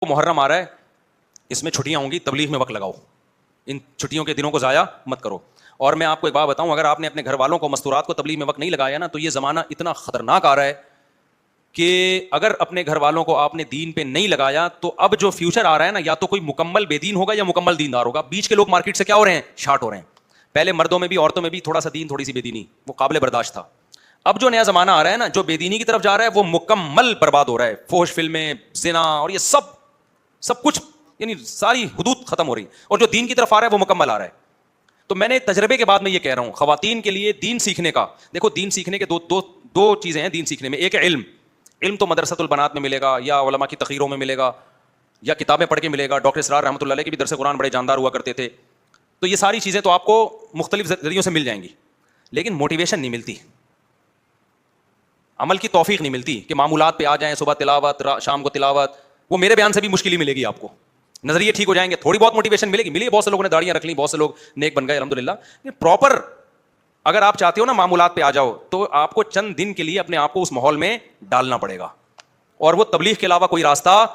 محرم آ رہا ہے, اس میں چھٹیاں ہوں گی, تبلیغ میں وقت لگاؤ, ان چھٹیوں کے دنوں کو ضائع مت کرو. اور میں آپ کو ایک بات بتاؤں, اگر آپ نے اپنے گھر والوں کو مستورات کو تبلیغ میں وقت نہیں لگایا نا, تو یہ زمانہ اتنا خطرناک آ رہا ہے کہ اگر اپنے گھر والوں کو آپ نے دین پہ نہیں لگایا تو اب جو فیوچر آ رہا ہے نا, یا تو کوئی مکمل بے دین ہوگا یا مکمل دیندار ہوگا. بیچ کے لوگ مارکیٹ سے کیا ہو رہے ہیں, شارٹ ہو رہے ہیں. پہلے مردوں میں بھی عورتوں میں بھی تھوڑا سا دین تھوڑی سی بے دینی وہ قابل برداشت تھا. اب جو نیا زمانہ آ رہا ہے نا, جو بے دینی کی طرف جا رہا ہے وہ مکمل برباد ہو رہا ہے. فحش فلمیں, زنا اور یہ سب کچھ, یعنی ساری حدود ختم ہو رہی, اور جو دین کی طرف آ رہا ہے وہ مکمل آ رہا ہے. تو میں نے تجربے کے بعد میں یہ کہہ رہا ہوں, خواتین کے لیے دین سیکھنے کا, دیکھو دین سیکھنے کے دو چیزیں ہیں دین سیکھنے میں. ایک ہے علم تو مدرسۃ البنات میں ملے گا, یا علماء کی تقریروں میں ملے گا, یا کتابیں پڑھ کے ملے گا. ڈاکٹر اسرار رحمۃ اللہ علیہ کے بھی درس قرآن بڑے جاندار ہوا کرتے تھے. تو یہ ساری چیزیں تو آپ کو مختلف ذریعوں سے مل جائیں گی, لیکن موٹیویشن نہیں ملتی, عمل کی توفیق نہیں ملتی کہ معمولات پہ آ جائیں, صبح تلاوت, شام کو تلاوت. وہ میرے بیان سے بھی مشکل ہی ملے گی آپ کو. نظریے ٹھیک ہو جائیں گے, تھوڑی بہت موٹیویشن ملے گی, ملی, بہت سے لوگوں نے داڑیاں رکھ لی, بہت سے لوگ نیک بن گئے الحمدللہ. پراپر اگر آپ چاہتے ہو نا معمولات پہ آ جاؤ, تو آپ کو چند دن کے لیے اپنے آپ کو اس ماحول میں ڈالنا پڑے گا. اور وہ تبلیغ کے علاوہ کوئی راستہ,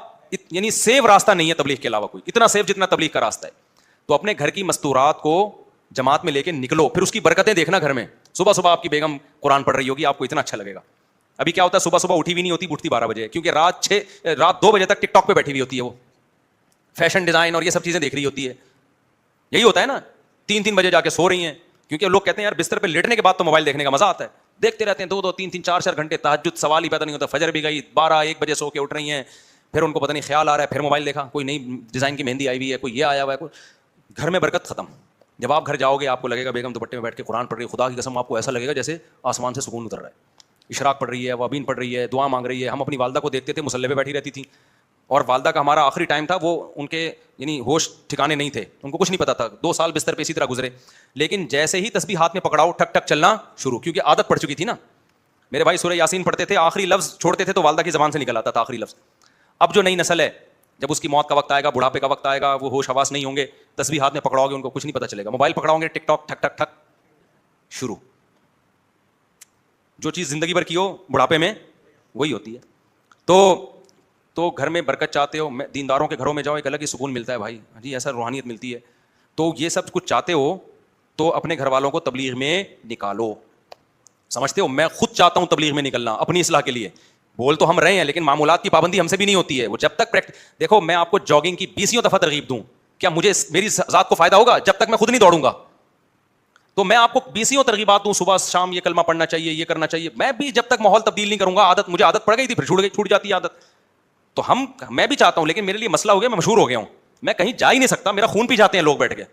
یعنی سیف راستہ نہیں ہے تبلیغ کے علاوہ کوئی, اتنا سیف جتنا تبلیغ کا راستہ ہے. تو اپنے گھر کی مستورات کو جماعت میں لے کے نکلو, پھر اس کی برکتیں دیکھنا گھر میں. صبح صبح آپ کی بیگم قرآن پڑھ رہی ہوگی, آپ کو اتنا اچھا لگے گا. ابھی کیا ہوتا ہے, صبح صبح اٹھی ہوئی نہیں ہوتی, اٹھتی 12 بجے, کیونکہ رات 2 بجے تک ٹک ٹاک پہ بیٹھی ہوئی ہوتی ہے, وہ فیشن ڈیزائن اور یہ سب چیزیں دیکھ رہی ہوتی ہے. یہی ہوتا ہے نا, 3 بجے جا کے سو رہی ہیں, کیونکہ لوگ کہتے ہیں یار بستر پہ لیٹنے کے بعد تو موبائل دیکھنے کا مزہ آتا ہے. دیکھتے رہتے ہیں 2 3 4 گھنٹے, تہجد سوال ہی پیدا نہیں ہوتا. فجر بھی گئی, 12-1 بجے سو کے اٹھ رہی ہیں, پھر ان کو پتہ نہیں خیال آ رہا ہے, پھر موبائل دیکھا, کوئی نئی ڈیزائن کی مہندی آئی ہوئی ہے, کوئی یہ آیا ہوا ہے, کوئی. گھر میں برکت ختم. جب آپ گھر جاؤ گے آپ کو لگے گا بیگم دوپٹے میں بیٹھ کے قرآن پڑھ رہی ہے, خدا کی قسم آپ کو ایسا لگے گا جیسے آسمان سے سکون اتر رہا ہے. اشراق پڑھ رہی ہے, وابین پڑھ رہی ہے, دعا مانگ رہی ہے. ہم اپنی والدہ کو دیکھتے تھے مصلی پہ بیٹھی رہتی تھی, اور والدہ کا ہمارا آخری ٹائم تھا, وہ ان کے یعنی ہوش ٹھکانے نہیں تھے, ان کو کچھ نہیں پتا تھا. 2 سال بستر پہ اسی طرح گزرے, لیکن جیسے ہی تسبیح ہاتھ میں پکڑاؤ ٹھک ٹھک چلنا شروع, کیونکہ عادت پڑ چکی تھی نا. میرے بھائی سورہ یاسین پڑھتے تھے, آخری لفظ چھوڑتے تھے تو والدہ کی زبان سے نکل آتا تھا آخری لفظ. اب جو نئی نسل ہے, جب اس کی موت کا وقت آئے گا, بڑھاپے کا وقت آئے گا, وہ ہوش حواس نہیں ہوں گے, تسبیح ہاتھ میں پکڑاؤ گے ان کو کچھ نہیں پتا چلے گا. موبائل پکڑاؤ گے, ٹک ٹاک ٹھک ٹھک ٹھک شروع. جو چیز زندگی بھر کی ہو بڑھاپے میں وہی ہوتی ہے. تو گھر میں برکت چاہتے ہو, دینداروں کے گھروں میں جاؤ, ایک الگ ہی سکون ملتا ہے بھائی جی, ایسا روحانیت ملتی ہے. تو یہ سب کچھ چاہتے ہو تو اپنے گھر والوں کو تبلیغ میں نکالو. سمجھتے ہو, میں خود چاہتا ہوں تبلیغ میں نکلنا اپنی اصلاح کے لیے. بول تو ہم رہے ہیں, لیکن معمولات کی پابندی ہم سے بھی نہیں ہوتی ہے. وہ جب تک دیکھو, میں آپ کو جاگنگ کی 20 دفعہ ترغیب دوں, کیا مجھے میری ذات کو فائدہ ہوگا جب تک میں خود نہیں دوڑوں گا؟ تو میں آپ کو 20 ترغیبات دوں, صبح شام یہ کلمہ پڑھنا چاہیے, یہ کرنا چاہیے. میں بھی جب تک ماحول تبدیل نہیں کروں گا, مجھے عادت پڑ گئی تھی, پھر چھوٹ جاتی ہے عادت. تو میں بھی چاہتا ہوں, لیکن میرے لیے مسئلہ ہو گیا, میں مشہور ہو گیا ہوں, میں کہیں جا ہی نہیں سکتا, میرا خون پی جاتے ہیں لوگ بیٹھ کے.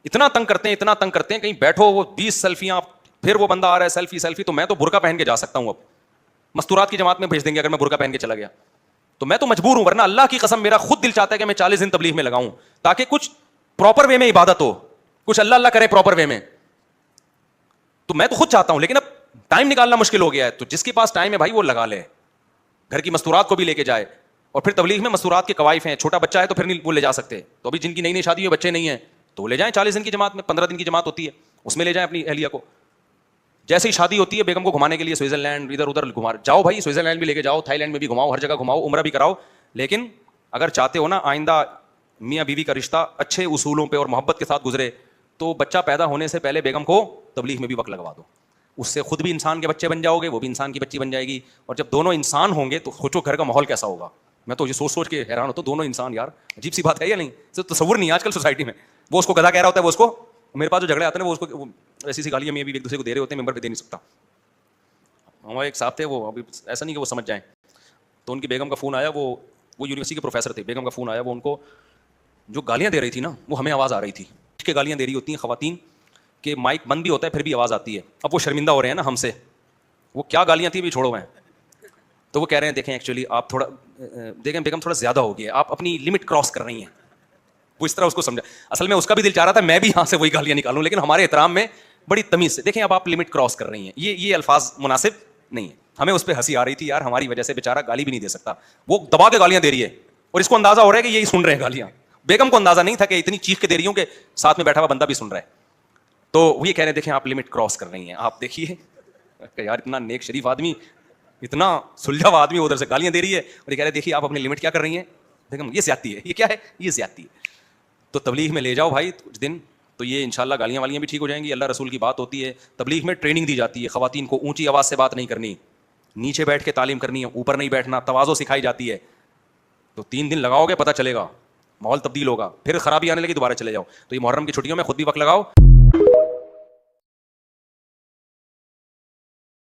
اتنا تنگ کرتے ہیں, کہیں بیٹھو وہ 20 سیلفیاں, پھر وہ بندہ آ رہا ہے سیلفی. تو میں تو برقع پہن کے جا سکتا ہوں, اب مستورات کی جماعت میں بھیج دیں گے اگر میں برقع پہن کے چلا گیا تو. میں تو مجبور ہوں, ورنہ اللہ کی قسم میرا خود دل چاہتا ہے کہ میں 40 دن تبلیغ میں لگاؤں, تاکہ کچھ پراپر وے میں عبادت ہو, کچھ اللہ کرے پراپر وے میں. تو میں تو خود چاہتا ہوں, لیکن اب ٹائم نکالنا مشکل ہو گیا ہے. تو جس کے پاس ٹائم ہے بھائی وہ لگا لے, گھر کی مستورات کو بھی لے کے جائے. اور پھر تبلیغ میں مستورات کے قوائف ہیں, چھوٹا بچہ ہے تو پھر نہیں وہ لے جا سکتے. تو ابھی جن کی نئی شادی ہوئی, بچے نہیں ہیں, تو وہ لے جائیں 40 دن کی جماعت میں, 15 دن کی جماعت ہوتی ہے, اس میں لے جائیں اپنی اہلیہ کو. جیسے ہی شادی ہوتی ہے بیگم کو گھمانے کے لیے سوئٹزرلینڈ ادھر ادھر گھما جاؤ بھائی, سوئٹزرلینڈ بھی لے کے جاؤ, تھائی لینڈ میں بھی گھماؤ, ہر جگہ گھماؤ, عمرہ بھی کراؤ. لیکن اگر چاہتے ہو نا آئندہ میاں بیوی کا رشتہ اچھے اصولوں پہ اور محبت کے ساتھ گزرے, تو بچہ پیدا ہونے سے پہلے بیگم کو تبلیغ میں بھی وقت لگوا دو. اس سے خود بھی انسان کے بچے بن جاؤ گے, وہ بھی انسان کی بچی بن جائے گی. اور جب دونوں انسان ہوں گے تو سوچو گھر کا ماحول کیسا ہوگا. میں تو یہ سوچ کے حیران ہوتا ہوں, دونوں انسان, یار عجیب سی بات ہے یا نہیں؟ تصور نہیں آج کل سوسائٹی میں. وہ اس کو گدھا کہہ رہا ہوتا ہے, وہ اس کو, میرے پاس جو جھگڑے آتے ہیں وہ اس کو ایسی سی گالیاں میں بھی ایک دوسرے کو دے رہے ہوتے ہیں, ممبر پہ دے نہیں سکتا. ہمارے ایک صاحب تھے, وہ ابھی ایسا نہیں کہ وہ سمجھ جائیں, تو ان کی بیگم کا فون آیا, وہ یونیورسٹی کے پروفیسر تھے, بیگم کا فون آیا, وہ ان کو جو گالیاں دے رہی تھی نا, وہ ہمیں آواز آ رہی تھی کہ گالیاں دے رہی ہوتی ہیں خواتین, کہ مائک بند بھی ہوتا ہے پھر بھی آواز آتی ہے. اب وہ شرمندہ ہو رہے ہیں نا ہم سے, وہ کیا گالیاں تھیں بھی چھوڑو میں. تو وہ کہہ رہے ہیں دیکھیں ایکچولی آپ تھوڑا دیکھیں بیگم تھوڑا زیادہ ہو گیا, آپ اپنی لمٹ کراس کر رہی ہیں. وہ اس طرح اس کو سمجھا. اصل میں اس کا بھی دل چاہ رہا تھا میں بھی یہاں سے وہی گالیاں نکالوں, لیکن ہمارے احترام میں بڑی تمیز سے, دیکھیں اب آپ لمٹ کراس کر رہی ہیں, یہ الفاظ مناسب نہیں ہے. ہمیں اس پہ ہنسی آ رہی تھی, یار ہماری وجہ سے بیچارہ گالی بھی نہیں دے سکتا, وہ دبا کے گالیاں دے رہی ہے, اور اس کو اندازہ ہو رہا ہے کہ یہی سن رہے ہیں گالیاں. بیگم کو اندازہ نہیں تھا کہ اتنی چیخ کے دے رہی ہوں کہ ساتھ میں بیٹھا ہوا بندہ بھی سن رہا ہے. تو وہ یہ کہہ رہے ہیں دیکھیں آپ لمٹ کراس کر رہی ہیں, آپ دیکھیے یار اتنا نیک شریف آدمی, اتنا سلجھا ہوا آدمی ادھر سے گالیاں دے رہی ہے, اور یہ کہہ رہے ہیں دیکھیے آپ اپنی لمٹ کیا کر رہی ہیں, دیکھیں یہ زیادتی ہے, یہ کیا ہے, یہ زیادتی ہے. تو تبلیغ میں لے جاؤ بھائی کچھ دن, تو یہ انشاءاللہ گالیاں والیاں بھی ٹھیک ہو جائیں گی. اللہ رسول کی بات ہوتی ہے, تبلیغ میں ٹریننگ دی جاتی ہے, خواتین کو اونچی آواز سے بات نہیں کرنی, نیچے بیٹھ کے تعلیم کرنی ہے, اوپر نہیں بیٹھنا, تواضع سکھائی جاتی ہے. تو 3 دن لگاؤ گے پتہ چلے گا, ماحول تبدیل ہوگا, پھر خرابی آنے لگی دوبارہ چلے جاؤ. تو یہ محرم کی چھٹیوں میں خود بھی وقت لگاؤ.